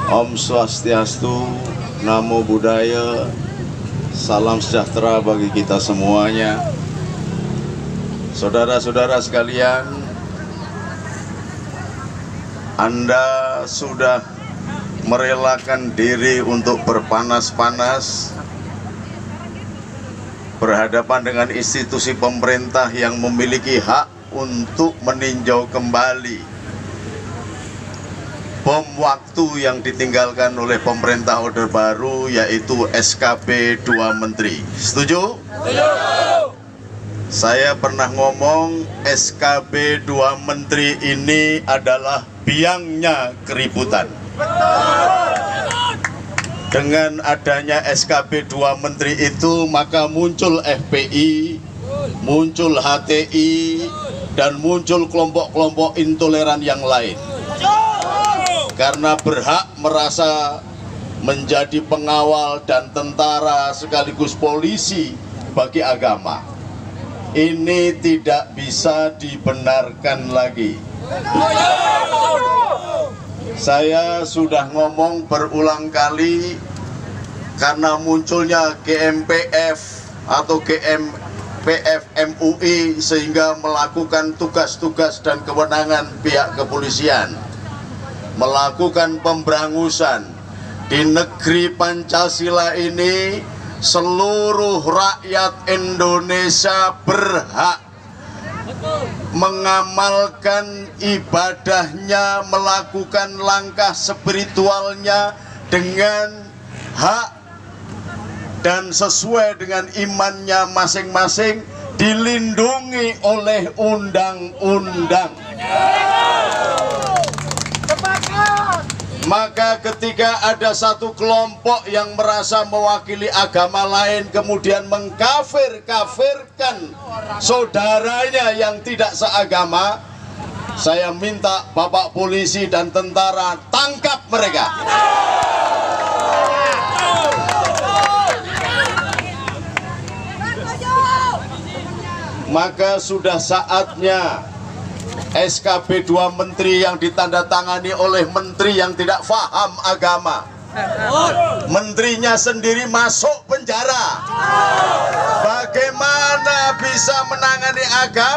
Om Swastiastu, Namo Buddhaya, salam sejahtera bagi kita semuanya. Saudara-saudara sekalian, Anda sudah merelakan diri untuk berpanas-panas berhadapan dengan institusi pemerintah yang memiliki hak untuk meninjau kembali bom waktu yang ditinggalkan oleh pemerintah Orde Baru, yaitu SKB 2 Menteri. Setuju? Setuju. Saya pernah ngomong SKB 2 Menteri ini adalah biangnya keributan. Dengan adanya SKB 2 Menteri itu, maka muncul FPI, muncul HTI, dan muncul kelompok-kelompok intoleran yang lain. Karena berhak merasa menjadi pengawal dan tentara sekaligus polisi bagi agama. Ini tidak bisa dibenarkan lagi. Saya sudah ngomong berulang kali, karena munculnya GMPF atau GMPF MUI sehingga melakukan tugas-tugas dan kewenangan pihak kepolisian, melakukan pemberangusan di negeri Pancasila ini. Seluruh rakyat Indonesia berhak mengamalkan ibadahnya, melakukan langkah spiritualnya dengan hak dan sesuai dengan imannya masing-masing, dilindungi oleh undang-undang. Maka ketika ada satu kelompok yang merasa mewakili agama lain kemudian mengkafir-kafirkan saudaranya yang tidak seagama, saya minta Bapak polisi dan tentara tangkap mereka. Maka sudah saatnya SKB 2 Menteri yang ditandatangani oleh menteri yang tidak paham agama, menterinya sendiri masuk penjara. Bagaimana bisa menangani agama